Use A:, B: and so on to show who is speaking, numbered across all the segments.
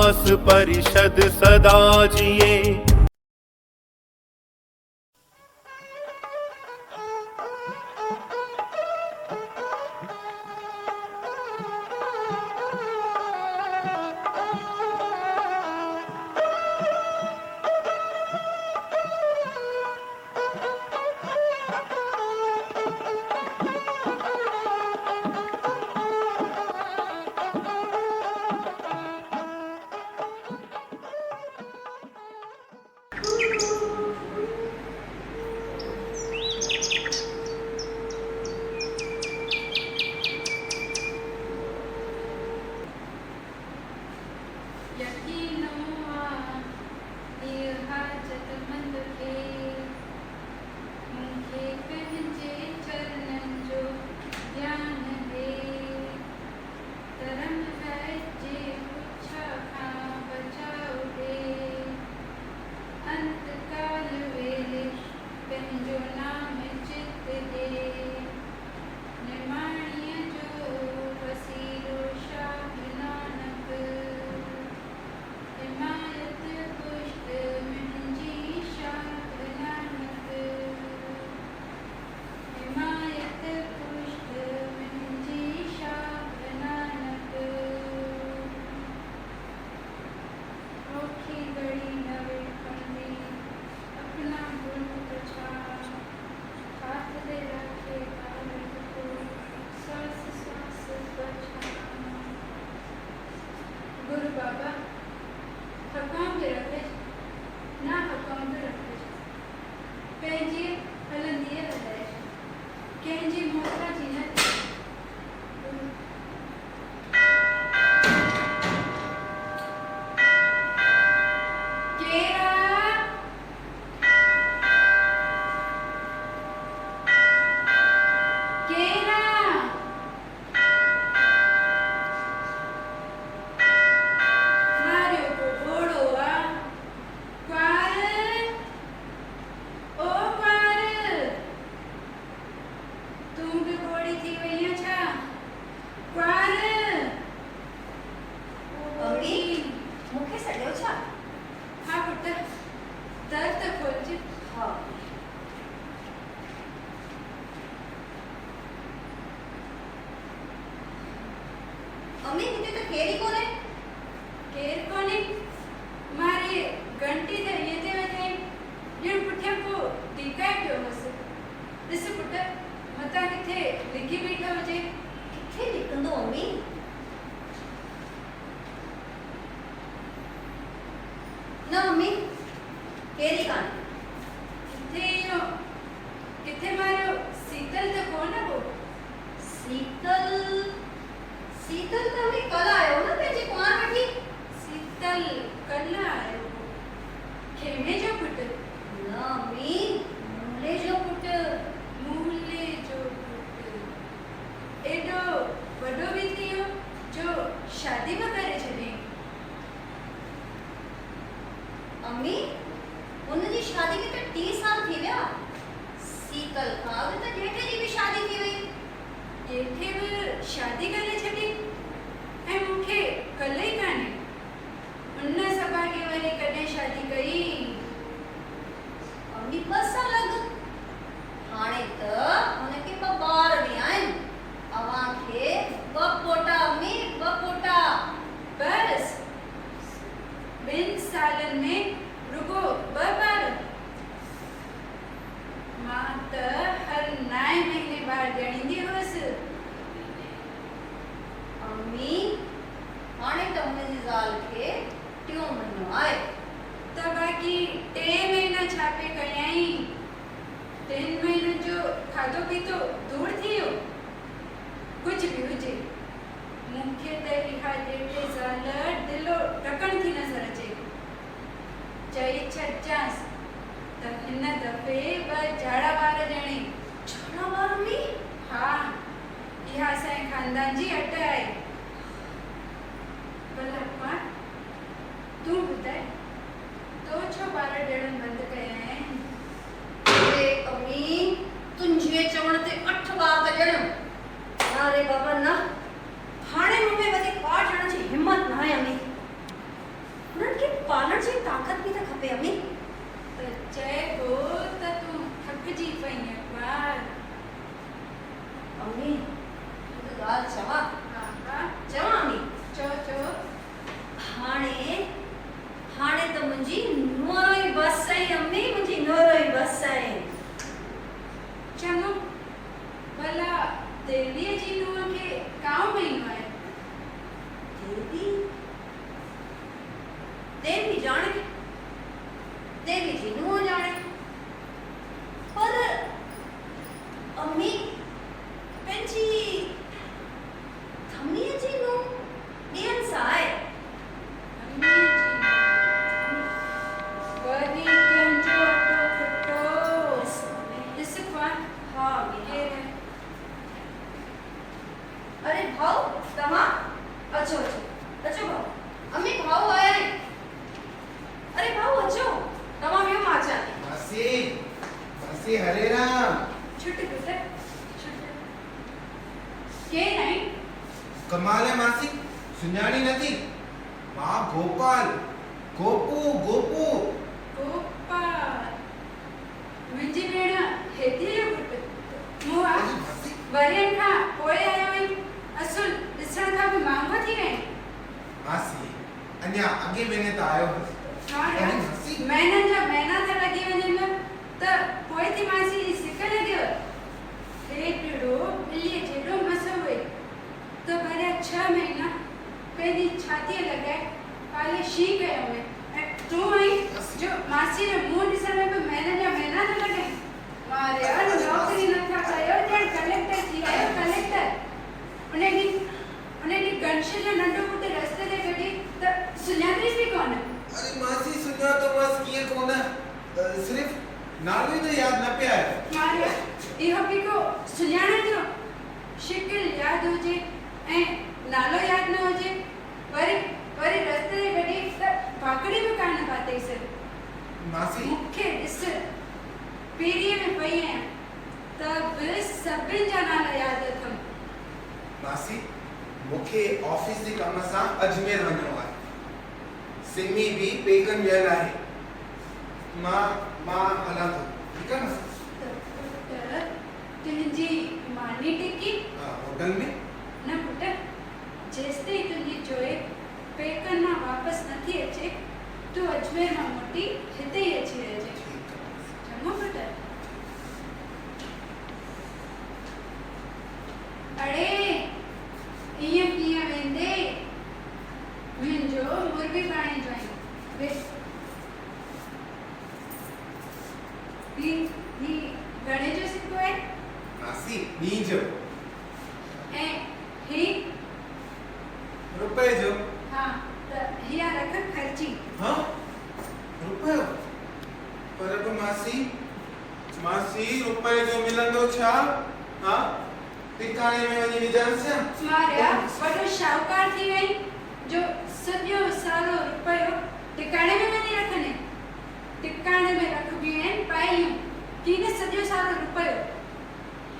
A: दास परिषद सदा जिए।
B: अरे बाबा ना थाने में बधी 5 जणांची हिम्मत नाही आम्ही हसाए
C: चङो भला देवीअ जी नूंहं खे काओ महीनो आहे
B: देवी देवी जाने देवी जी नु जाने पर अम्मी पंहिंजी थमीअ जी नु ॿियनि सां आहे
C: वरी कंहिंजो अटो खटो ॾिस कोन
B: हा
C: केरु आहे?
B: अरे भाऊ तव्हां अचो अचो अचो भाऊ अम्मी भाऊ आया आहिनि अरे भाऊ अचो तव्हां वियो मां अचां थी
D: मासी मासी हरे राम
C: छुट पुट छुट केरु आहे
D: कमाल है मासी सुञाणी नथी मां गोपाल गोपू गोपू
C: गोपाल मुंहिंजी भेण हेतीअ जो पुटु मूं
D: अरे मासी
C: वरियनि खां पोइ आयो आहीं असुल ॾिसण खां बि महांगो थी वई
D: मासी अञा अॻे महीने त आयो हुअसि।
C: हा
D: अरे
C: यार
D: मासी
C: महीननि जा महीना था लॻी वञनि न त पोइ थी मासी सिक लॻियो हेॾो ॿिलीअ जेॾो मस हुए त भरिया 6 महीना पंहिंजी छातीअ लॻाए पाले शी कयो हुए ऐं तूं आई जो मासी जो मुंहुं ॾिसण में बि महीननि जा महीना थो लॻे मारे
D: अरे
C: नौकरी नथा कयो ॼण कलेक्टर थी आयो कलेक्टर उन ॾींहुं गणेश जो नंढो पुटु रस्ते ते कढी त सुञाणीस बि कोन
D: अरे मासी सुञातो बस कीअं कोन सिर्फ़ नालो ई त यादि न पिया आहे
C: मारे इहो बि को सुञाणण जो शिकिल यादि हुजे ऐं नालो यादि न हुजे वरी रस्ते ते कढी त भाकड़ी बि कान पातई सर
D: मासी
C: मूंखे ॾिस पीढ़ीअ में पई आहियां त बि सभिनि जा नाला यादि अथमि
D: मासी मूंखे ऑफिस जे कम सां अजमेर वञिणो आहे सिमी बि पेकन वियल आहे मां हलां थो ठीकु आहे न
C: त तुंहिंजी मानी टिकी
D: होटल में
C: न पुट जेसिताईं तुंहिंजी जोए पेकनि मां वापसि नथी अचे तूं अजमेर मां मोटी हिते ई अची रहिजे
D: ठीकु आहे
C: चङो पुट अड़े ईअं कीअं वेंदे मुंहिंजो मुर्गी पाणी जो आहे बेस ही घणे जो सिक्को आहे
D: मासी ॿी जो
C: ऐं ही
D: रुपए जो
C: हा त हिया रख ख़र्ची
D: हाँ रुपयो पर बि मासी रुपए जो मिलंदो छा हाँ टिकाणे में वञी विझांसि
C: मारिया वॾो शाहूकार थी वई जो सॼो सारो रुपयो टिकाणे में वञी रखने टिकाणे में रखबियूं आहिनि पाइयूं की न सॼो सारो रुपयो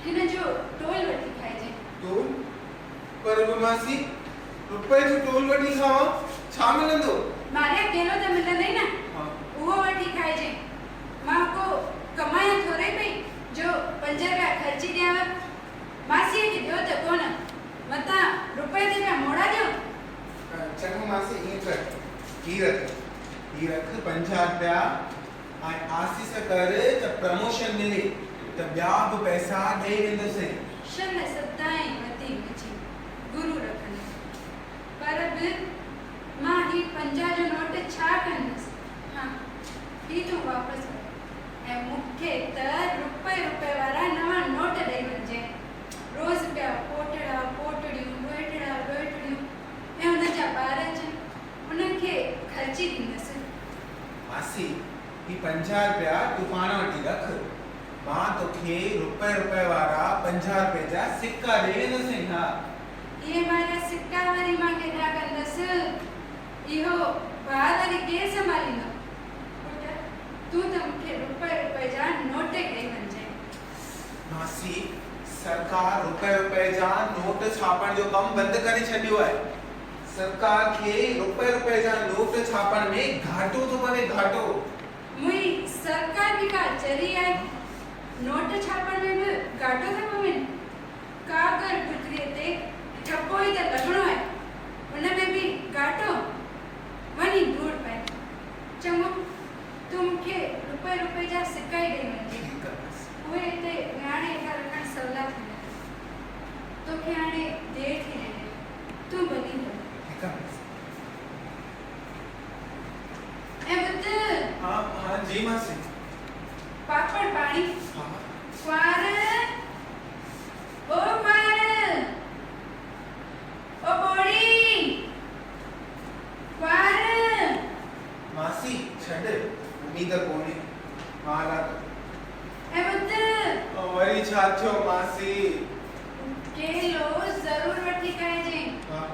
C: हिन जो टोल वठी खाइजे
D: टोल पर बि मासी रुपए जो टोल वठी खावां छा मिलंदो
C: मारिया केलो त मिलंदई न
D: हाँ
C: उहो वठी खाइजे मां को कमाया थोरे पई जो 5 रुपया ख़र्ची ॾियां मासीअ खे ॾियो त कोन मतां रुपए ते पिया मोड़ा ॾियो
D: चङो मासी ईअं कर ही रख 50 रुपया ऐं आसीस कर त प्रमोशन मिले त ॿिया बि पैसा ॾेई वेंदुसि
C: शन सदाई वती मुझी गुरु रखने पर बि मां ही 50 जो नोट छा कंदसि हाँ ही तूं वापसि कर ऐं मूंखे त रुपए वारा नवां नोट ॾेई वञिजे रोज़ पिया पोटड़ा पोटड़ियूं ॾोहिटड़ियूं ऐं हुन जा ॿार अचनि उन्हनि खे ख़र्ची ॾींदसि
D: मासी ही 50 रुपया तूं पाण वठी रख मां तोखे रुपए वारा 50 रुपए जा सिक्का ॾेई वेंदुसि हा
C: इहे मारा सिक्का वरी मां केॾा कंदसि इहो ॿार वरी केरु संभालींदो पुट तूं त मूंखे रुपए जा नोट ॾेई वञिजे
D: मासी सरकार रुपए जा नोट छापण जो कम बंद करे छॾियो आहे सरकार खे रुपए जा नोट छापण में घाटो थो पवे घाटो
C: मुई सरकार भी का चरी है नोट छापण में भी घाटो था पवे कागर गुजरे ते ठप्पो ही त लॻणो है उन में भी घाटो वनी दूर पे चङो तू मूंखे रुपए जा सिकाई ॾेई वञे
D: ठीकु आहे मासी
C: उहे हिते विहाणे हेठां रखण सवला थींदा तोखे हाणे देरि थी रही तूं भली हल
D: ठीकु आहे मासी
C: ऐं ॿुध
D: हाँ हाँ जी मासी
C: पापड़ पाणी
D: हाँ
C: क्वार ओ क्वार ओ बोड़ी क्वार
D: मासी छॾ उम्मीद कोन्हे मां रात
C: ऐं ॿुध
D: वरी छा थियो मासी
C: केलो ज़रूर वठी खाइजे
D: हाँ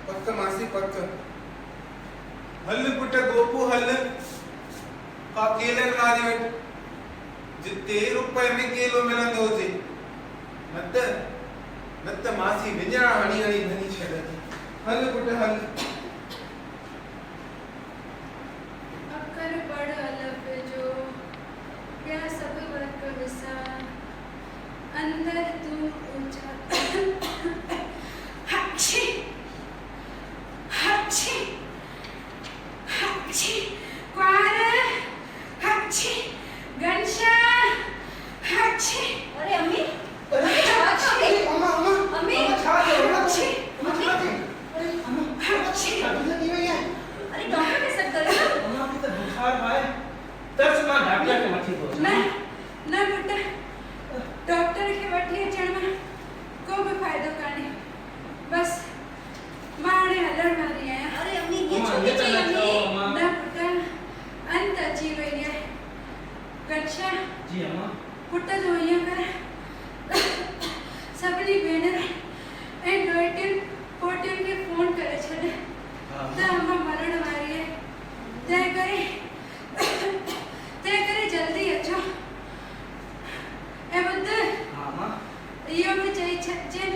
D: पक मासी पक हल पुट गोपू हल का केले वारी वटि जिते रुपए में केलो मिलंदो हुजे न त मासी विञा हणी हणी धनी छॾंदी हल पुट हल
C: अकर बड़ अलग जो ॿिया सभु वर्क विसा अंदर तू ऊंचा हक्षी हक्षी हक्षी क्वार हक्षी गणशा हक्षी
B: अरे अम्मी
D: अरे अम्मा
B: अम्मी
D: छा थियो
C: हक्षी
B: अम्मी
C: हक्षी
B: अरे डॉक्टर के सब करे
C: न न बेटा डॉक्टर खे वठी अचण में को बि फ़ाइदो कान्हे बस मां हाणे हलण वारी आहियां
B: अरे अम्मी ये छो थी चई अम्मी
C: न पुट अंत अची वई आहे गच्छा
E: जी अम्मा
C: पुट जो ईअं कर सभिनी भेनर ऐं डोइटियुनि पोटियुनि खे फोन करे छॾ त अम्मा मरण वारी आहे तंहिं करे जल्दी अचो ऐं ॿुध
E: हाँ अम्मा
C: इहो बि चई छॾिजे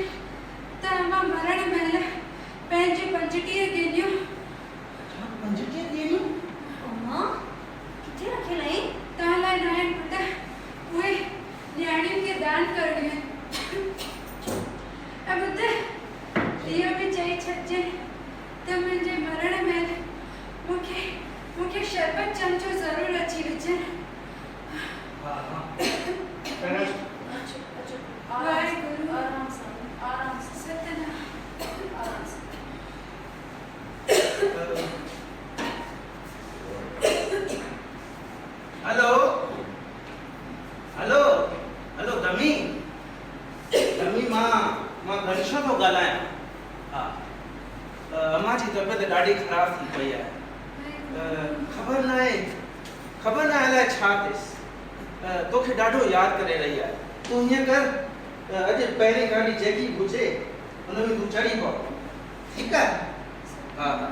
C: त अम्मा मरण महिल पंहिंजी 25 गेनियूं
E: 25 ॾींहं
B: अम्मा किथे रखियल आहिनि
C: तव्हां लाइ न आहिनि पुट उहे न्याणियुनि खे दान करणियूं आहिनि ऐं ॿुध इहो बि चई छॾिजे त मुंहिंजे मरण महिल मूंखे शरबत चमचो ज़रूरु अची विझनि
E: हाँ हाँ
B: अच्छा
C: वाहेगुरु
B: आराम से
C: सतनाम
B: आराम से
E: हेलो हेलो हेलो दमी मां गणेशा थो ॻाल्हायां हा अम्मा जी तबियत ॾाढी ख़राब थी पई आहे ख़बर न आहे अलाए छा थिएसि तोखे ॾाढो यादि करे रही आहे तूं हीअं कर अॼु पहिरीं गाॾी जेकी हुजे हुन में तूं चढ़ी पव ठीकु आहे हा हा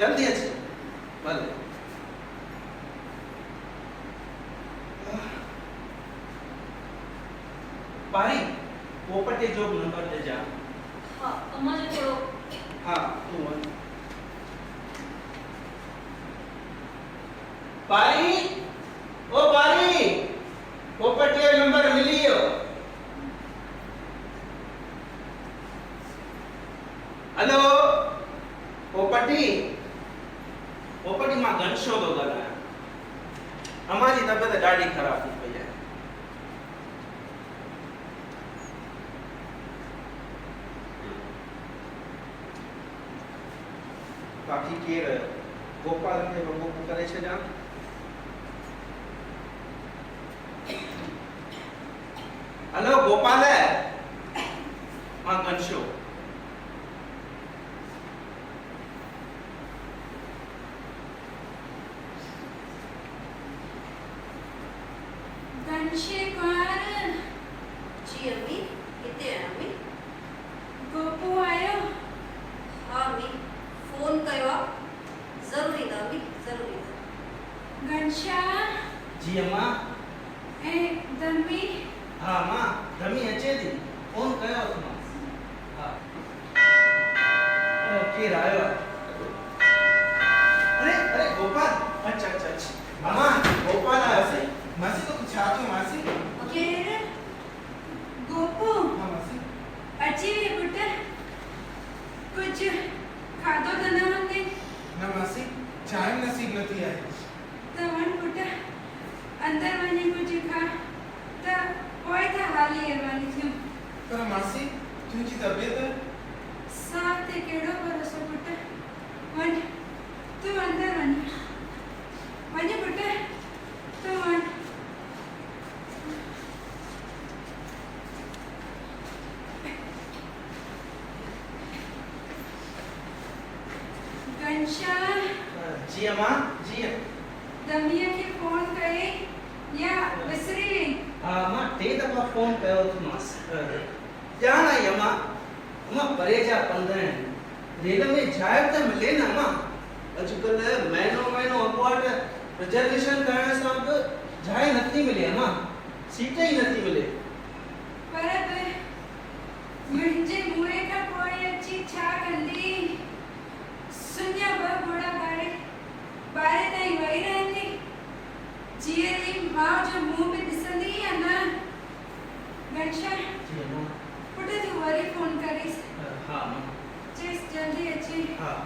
E: जल्दी अच भले पारी पोपटे जो बि नंबर ॾिजां
B: हाँ अम्मा जो थोड़ो
E: हा तूं वञ पारी ओ पारी पोपटे जो नंबर मिली वियो हेलो पोपटी मां गणेशो थो ॻाल्हायां अम्मा जी तबियत ॾाढी ख़राब थी पई आहे बाक़ी केरु गोपाल खे वॻो करे छॾियां हेलो गोपाल मां गणेशो
C: गणशे कुंवर
B: जी अम्मी किथे है अम्मी
C: गोपू आयो
B: हाँ अम्मी फोन कयो आहे ज़रूर ईंदा अम्मी ज़रूर ईंदा
C: गणशा
E: जी अम्मा
C: ऐं दमी
E: हा अम्मा दमी अचे थी फोन कयो मां हा केरु आयो आहे अरे गोपाल अच्छा अम्मा गोपाल आयो से
D: मासी तो छा थियो मासी
C: केरु गोपू
D: हाँ मासी
C: अची वे पुट कुछ खाधो त न हूंदे
D: न मासी चांहि नसीब न थी आहे
C: त वञ पुट
E: जी अम्मा जी
C: दमीअ खे फोन करे या विसरी वेई?
E: अम्मा टे दफ़ा फोन कयो थोमांसि ॼाण आई अम्मा अम्मा परे जा पंध आहिनि रेल में जाइ त मिले न अम्मा अॼुकल्ह महीनो अॻुवाट रिजर्वेशन करण सां बि जाइ नथी मिले अम्मा सीट ई नथी मिले
C: पर बि मुंहिंजे मुंहं खां पोइ अची छा कंदी? सुञा ॿ घोड़ा ॿारे ताईं वेही रहंदी जीअं ई माउ जो मुंहुं बि ॾिसंदी या न? घनश्याम
E: जी अम्मा
C: पुट तूं वरी फोन करीस
E: हाँ अम्मा
C: चेस जल्दी अची
E: हाँ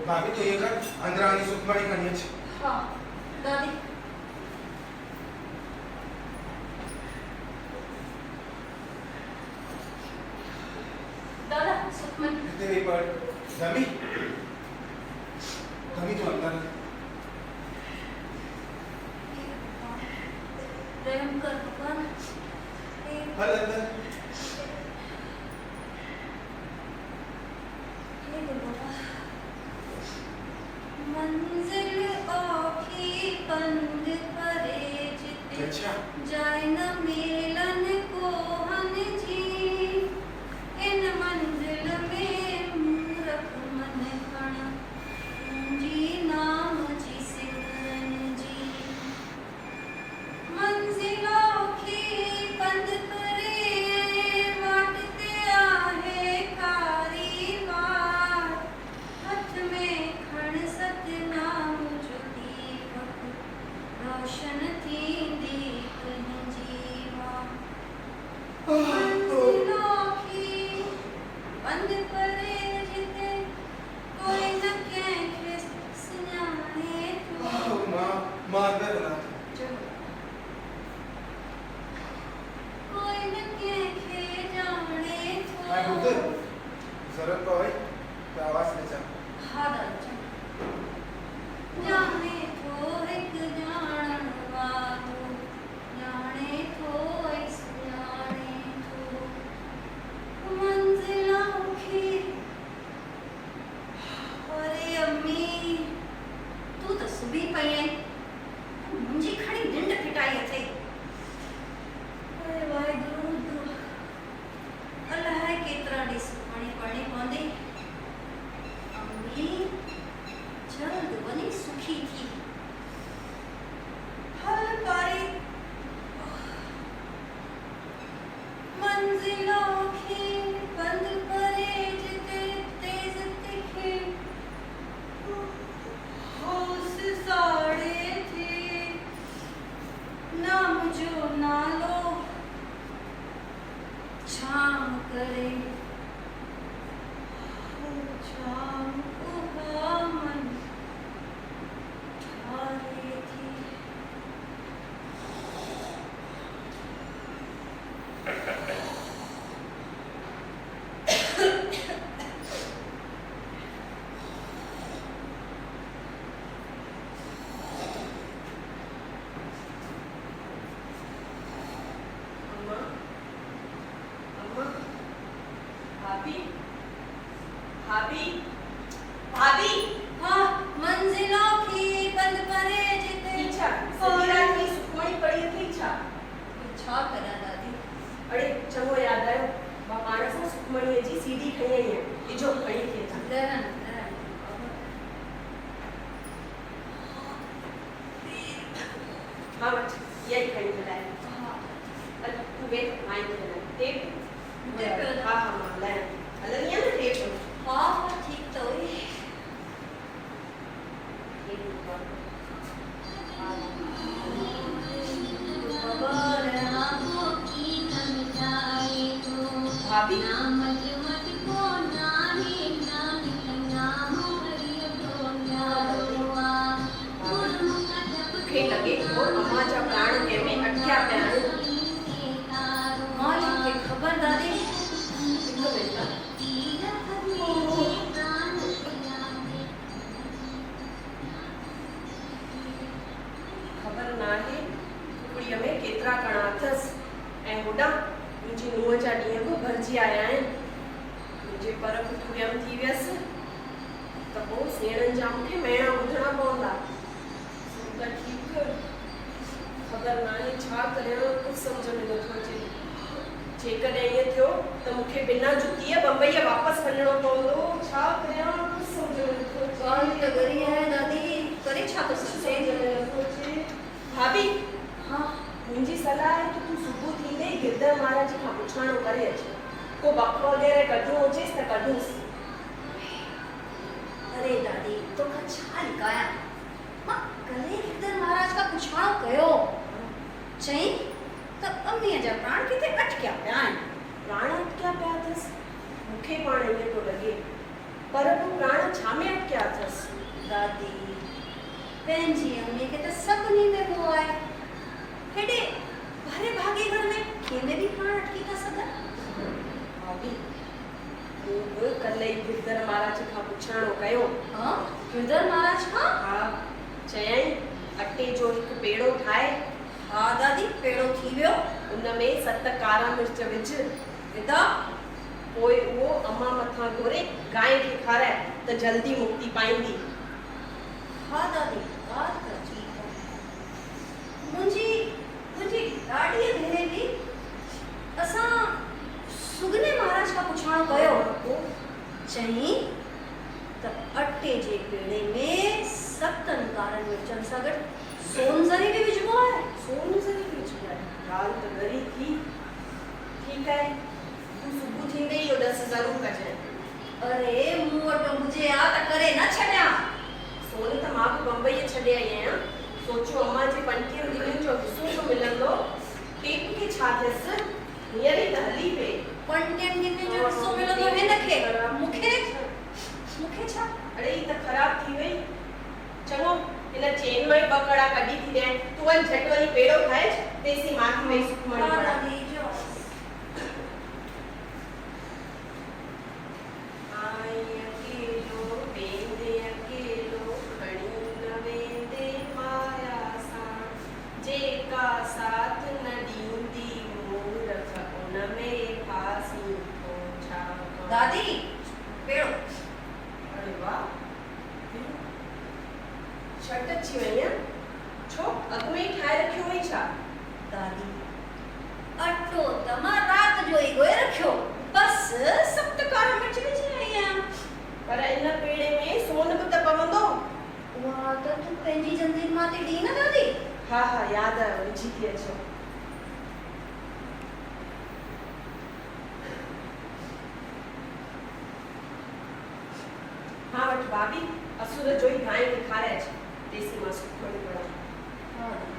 D: भाभी तो ये कर अंदर आने सुखमणी करनी है।
B: हाँ दादी दादा सुखमणी
D: कितने भी पर धमी धमी तो अंदर
B: रहम कर भगवान
D: हल अंदर
B: मंजिल औखी पंद परे जिते
D: अच्छा
B: जाए न मिलन को हन जी इन मंजिल में मूरख मन खण जी नाम जी सिमरन जी मंजिल औखी पंद परे वाटते आहे कारी वार हथ में खण सतनाम जो मुझो नालो छाम करे छाम उहा मन ठारे थी
F: भाभी भाभी भाभी
B: हाँ मंजिलों की बंद करे जिते
F: ઈચ્છા સદીરાની સુખમણી પડી હતી ઈચ્છા
B: छा करा दादी
F: અરે ચંગો યાદ આવ્યો માણસ સુખમણી હજી સીડી ખઈ અહીંયા એ જો ખઈ કે था
B: दरन
F: हाँ बच यही खई बुलाए
B: हाँ
F: अरे तू वे माई के ना टेप
B: टेप
F: हाँ हाँ मां ले अलग नहीं है ना टेप
B: हाँ ठीक तो ही
F: भाभी मूंखे लॻे थो अम्मा जा प्राण कंहिंमें अटकिया पिया आहिनि
B: मां जी खबर दादी
F: हिकु मिंट ख़बर नाहे कुड़ीअ में केतिरा कणा अथसि ऐं होॾां मुंहिंजी नुंहं जा ॾींहं बि भरिजी आया आहिनि मुंहिंजे पर खुटियम थी वियसि त पोइ सेणनि जा मूंखे महीना ॿुधणा पवंदा त ठीकु ख़बर नाहे छा करियां कुझु सम्झ में नथो अचे जेकॾहिं ईअं थियो त मूंखे बिना जुतीअ बम्बईअ वापसि वञिणो पवंदो छा करियां कुझु सम्झ में नथो अचे
B: कौन तगरी है दादी करे छा तो सकते
F: सम्झ में नथो अचे भाभी
B: हाँ
F: मुंहिंजी सलाह आहे त तूं सुबुह थींदे ई गिरधर महाराज खां पुछाणो करे अचु को बख वग़ैरह कढिणो हुजेसि त कढूंसि
B: अरे दादी तो का छा लिकाया मां कले गिरधर महाराज का पुछाणो कयो चई त अम्मीअ जा प्राण किथे अटकिया पिया आहिनि
F: प्राण अटकिया पिया अथसि मूंखे पाण ईअं थो लॻे पर पोइ प्राण छा में अटकिया अथसि
B: दादी पंहिंजी अम्मीअ खे त सभिनी में मोह आहे हेॾे भरे भागे घर में कंहिंमें बि प्राण अटकी था सघनि
F: भाभी मूं बि कल्ह ई गिरधर महाराज खां पुछाणो कयो
B: हाँ गिरधर महाराज खां
F: हा चयईं अटे जो हिकु पेड़ो ठाहे
B: हा दादी पेड़ो थी वियो
F: उन में 7 कारा मिर्च विझ
B: विधा
F: पोइ उहो अम्मा मथां घुरे गांइ खे खाराए त जल्दी मुक्ति पाईंदी
B: हा दादी बात त ठीक है मुंहिंजी ॾाॾीअ भेरे बि असां सुगने महाराज खां पुछाणो कयो चई त अटे जे पेड़े में 7 कारनि मिर्चनि सां गॾु सोन ज़री बि विझबो आहे
F: सोन ज़री विझबो आहे ॻाल्हि त ॻरी थी ठीकु आहे तूं सुबुह थींदे ई इहो ॾस ज़रूरु कजांइ
B: अरे मूं वटि हुजे हा त करे न छॾियां
F: सोन त मां बि बम्बईअ छॾे आई आहियां सोचियो अम्मा जे 25 ॾींहंनि जो हिसो जो मिलंदो टेप खे छा थियसि हींअर ई त हली पई
B: 25 ॾींहंनि जो हिसो मिलंदो हिनखे मूंखे छा
F: अड़े ही त ख़राब थी वई चङो हिन चेन में 2 कड़ा कढी थी ॾियनि तूं वञ झटि वञी पेड़ो ठाहे तेसी मां थी वई सुखमणी
B: हा
F: पढ़ा
B: दादी जो
F: आई अकेलो वेंदे अकेलो खणी न वेंदे माया सां जेका साथ न ॾींदी मूरख उन में फासी थो छा
B: दादी पेड़ो
F: अरे वाह शर्ट अची वई आहे छो अॻु में ई ठाहे रखियो हुई छा
B: दादी अटो त मां राति जो ई ॻोहे रखियो बस 7 कारा मिर्च विझी आई आहियां
F: पर इन पेड़े में सोन बि त पवंदो
B: उहा त तूं पंहिंजी जंजीर मां ते ॾी न दादी
F: हा हा यादि आहे विझी थी अचो हाँ वठ भाभी असुर जो ही गाय खे खाराए अच तेसी मां सुखमणी पढ़ा
B: हा दादी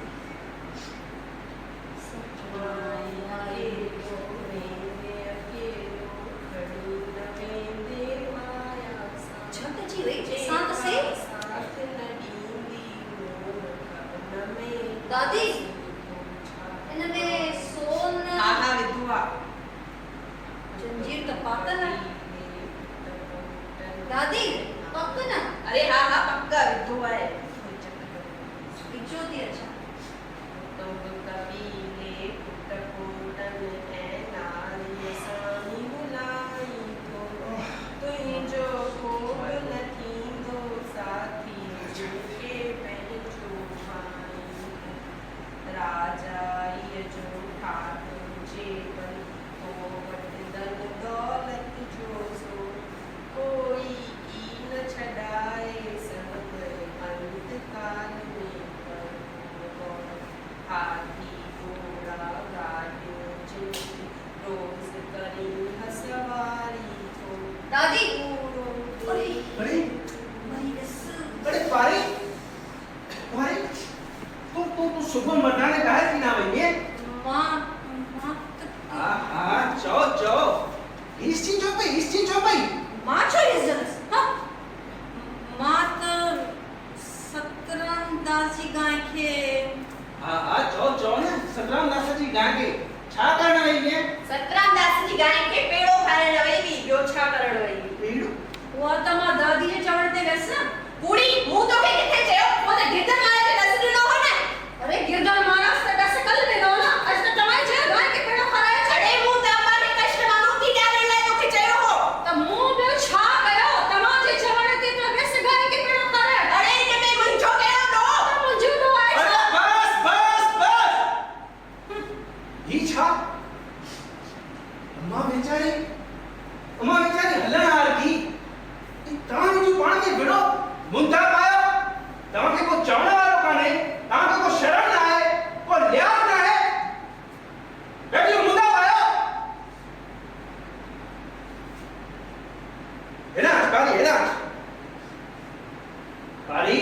E: गाय खे छा करण वई है?
F: सतराम दास जी गाय खे पेड़ो खाइण वई हुई, ॿियो छा करण वई हुई?
E: पेड़ो?
B: उहा त मां दादी जे चवण ते वियसि न।
F: कूड़ी मूं तोखे किथे चयो? मूं त गिरधर महाराज खे ॾस ॾिनो हो न।
B: अरे गिरधर महाराज त ॾस कल ॾिनो न, अॼु त तव्हां चयो गांइ खे पेड़ो खाराए छॾ।
F: अड़े मूं त अम्मा खे कष्ट मां मुक्ति ॾियारण लाइ तोखे चयो हो।
B: त मूं ॿियो छा कयो? तव्हां जे चवण ते त वियसि गांइ खे पेड़ो खाराए।
F: अड़े हिन में मुंहिंजो कहिड़ो ॾोह?
B: त मुंहिंजो ॾोह आहे
E: अरे
B: छा?
E: बस ही छा? अम्मा बेचारी हलण हार की तव्हां जो पाण में विड़ो मुंदा पायो। तव्हां खे को चवण वारो कान्हे, तव्हां खे को शर्म न आहे, को लिहाज़ न आहे, बेटी मुंदा पायो। हेॾां काली हेॾां काली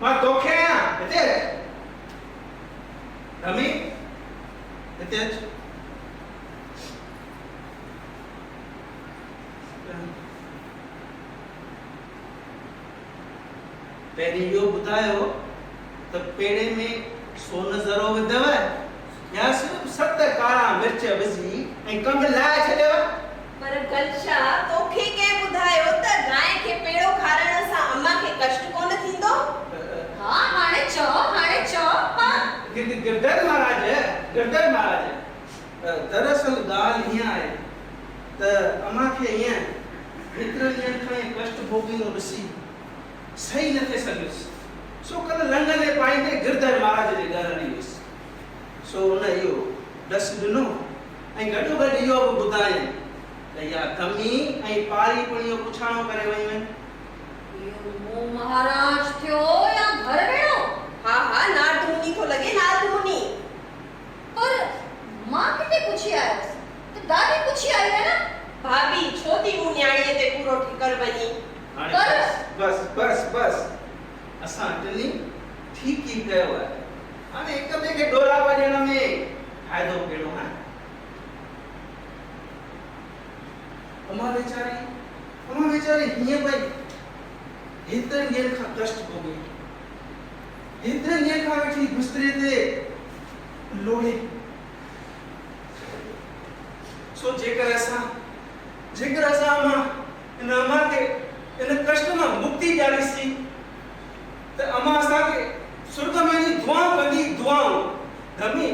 E: मां तोखे आहियां हिते रमी हिते अच। पहिरीं इहो ॿुधायो त पेड़े में सोन ज़रो विधव या सिर्फ़ 7 कारा मिर्च विझी ऐं कम लाए छॾियव?
F: पर गलशा तोखे कंहिं ॿुधायो त गाय खे पेड़ो खाराइण सां अम्मा खे कष्ट कोन थींदो?
B: हा हाणे चओ हा।
E: गिरधर महाराज दरअसल ॻाल्हि हीअं आहे त अम्मा खे ईअं हेतिरनि ॾींहंनि खां कष्ट भोगींदो ॾिसी सही न थे सघियुसि, सो कल लंघंदे पाईंदे गिरधर महाराज जे घर हली वियुसि। सो उन इहो ॾस ॾिनो ऐं गॾोगॾु इहो बि ॿुधायईं त इहा धमी ऐं पारी पुणियो पुछाणो करे वयूं आहिनि।
B: इहो मूं महाराज थियो या घर वेड़ो?
F: हा नारद मुनि थो लॻे, नारद मुनि।
B: पर मां किथे पुछी आयसि त दादी पुछी आई है न।
F: भाभी छो थी मूं न्याणीअ ते पूरो ठिकर वञी?
E: बस असां टिनी ठीक ही कयो आहे। हाणे हिक ॿिए खे डोरा वॼण में फ़ाइदो कहिड़ो आहे? अम्मा वेचारी हीअं भई हेतिरनि ॾींहंनि खां कष्ट भोॻे, हेतिरनि ॾींहंनि खां वेठी बिस्तरे ते लोड़े। सो जेकर असां अम्मा खे इन कष्ट मां मुक्ति ॾियारीसीं त अम्मा असांखे स्वर्ग में जी दुआऊं कंदी, दुआऊं धमी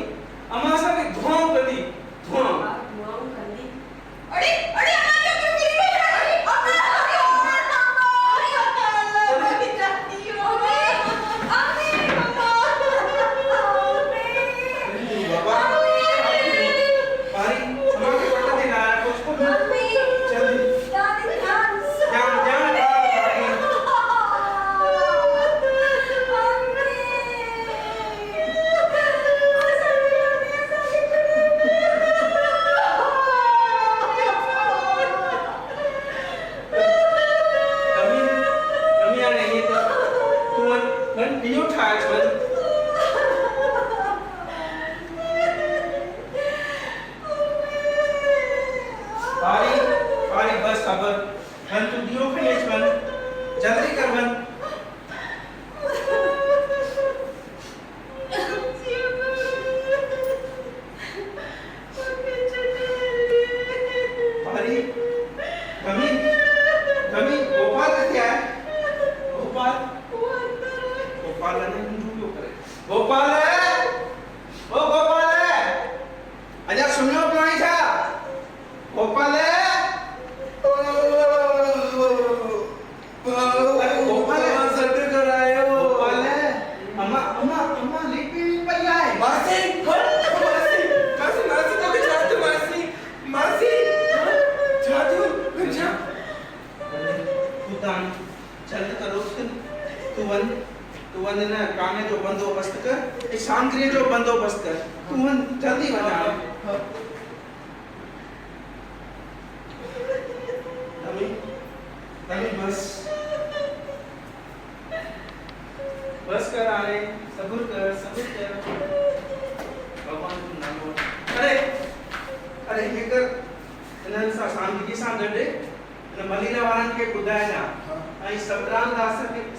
E: अम्मा असांखे दुआऊं कंदी, दुआऊं।
F: दुआऊं कंदी? अड़े अम्मा जो क्यों गिरी पई है? अम्मा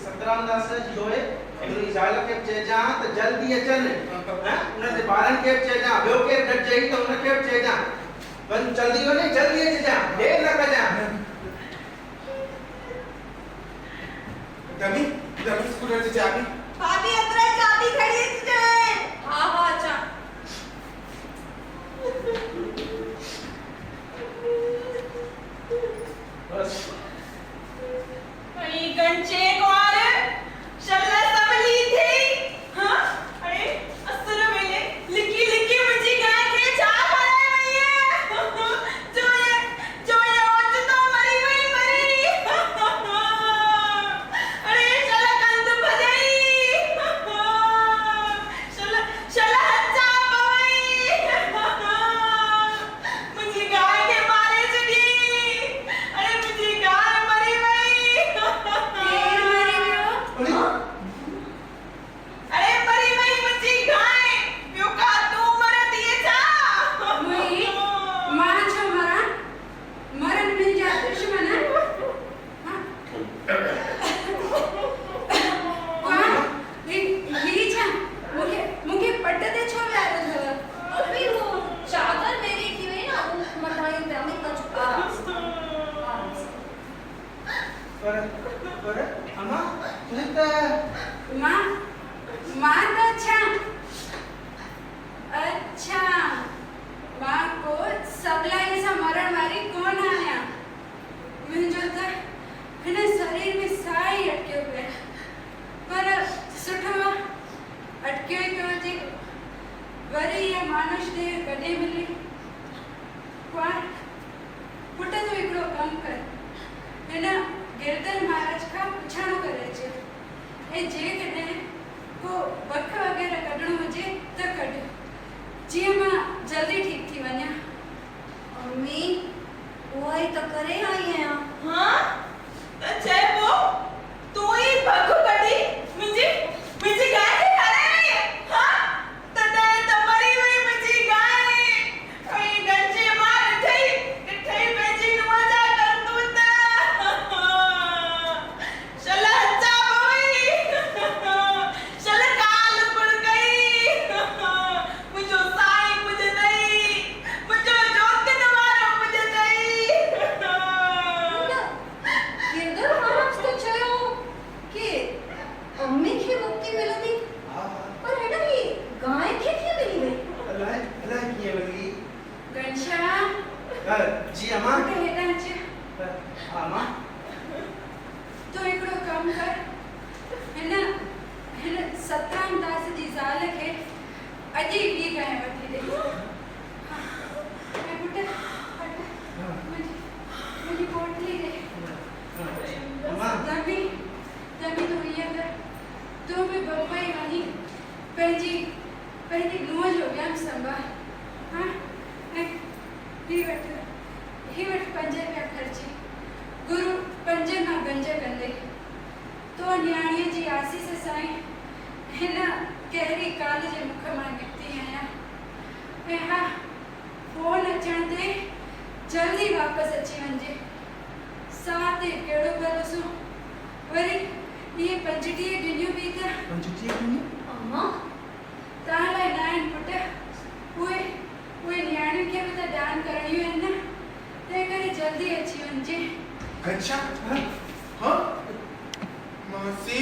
E: सतराम दास जो है हिकिड़ी ज़ाल खे चइजां त जल्दी अचनि उन जे ॿारनि खे बि चइजां ॿियो केरु गॾु चई त उनखे बि चइजां वञ जल्दी वञे जल्दी अचिजां देरि न कजां
D: डमी स्कूटर जी चाबी
B: भाभी अंदर चाबी खड़ी है।
F: हाँ हाँ अच्छा
E: बस
F: अरे गंचे कुआर शल्ला सबली थी हाँ अरे असुर मेले लिकी लिकी मुझी गाय के चा पड़े भैया जो ये ओच तो मरी मरी अरे चला कंद भजाई शल्ला हच्चा पवई मुझी गाय के मारे चढ़ी अरे मुझी गाय मरी वई
B: केर मारी वियो?
F: अरे मरी वई मुझी गाय ॿियो का तूं मरंदी छा
C: मुई मां छो मरण मरण मुंहिंजा दुश्मन हाँ वाह ही छा मूंखे पट ते छो वियारो अथव
B: अभी वो चादर मेरी थी हुई ना वो मटाई पे हमें कुछ आराम से
E: पर अम्मा तुझे तो
C: मां तो अच्छा मां को सबलाई सां मरण वारी कोन आहियां मुंहिंजो त हिन शरीर में साह ई अटकियो पियो पर सुठो आहे अटकियो ई पियो हुजे वरी इहा मानुष देह कॾहिं मिली कुंवार पुट तूं हिकिड़ो कमु कर हिन गिरधर महाराज खां पुछाणो करे अचे ऐं जेकॾहिं को बख वग़ैरह कढणो हुजे त कढ जीअं मां जल्दी ठीक थी वञा
B: अम्मी वो ही तो करे आई हैं
F: हाँ त चइबो तूं ई भग कढी मुंहिंजी गाय खे खाराई हाँ तॾहिं त मरी वई मुंहिंजी गाय ऐं गंजे मां ॾिठई पंहिंजी नुंहं जा करतूत शल हचा पवई शल काल पुर कई मुंहिंजो साईं पुॼंदई मुंहिंजो जोतिन वारो पुॼंदई
B: गिरधर महाराज तो चयो कि अम्मी खे मुक्ति मिलंदी पर हेॾा ही गाय खे कीअं मिली वई?
E: अलाए कीअं मिली
C: घनश्याम
E: जी अम्मा
C: पुट हेॾां अच
E: अम्मा
C: तूं हिकिड़ो कमु कर हिन सतराम दास जी ज़ाल खे अॼु ई ॿी गांइ वठी ॾे ऐं पुट हट मुंहिंजी पोटली ॾे
E: अम्मा
C: दमी तूं ईअं कर तूं बि बम्बई वञी पंहिंजी नुंहं जो ॼम संभाल हाँ ऐं ही वटि 5 रुपया ख़र्ची गुरु 5 मां गंज कंदे तो न्याणीअ जी आसीस सां हिन कहिड़ी काल जे मुख मां निकिती आहियां ऐं हा फोन अचण ते जल्दी वापसि अची वञिजे साह ते कहिड़ो भरोसो वरी इहे 35 ॾिनियूं बि त
E: 35 ॾींहं
B: अम्मा
C: तव्हां लाइ न आहिनि पुट उहे न्याणियुनि खे बि त दान करणियूं आहिनि न तंहिं करे जल्दी अची वञिजे
D: अच्छा हाँ मासी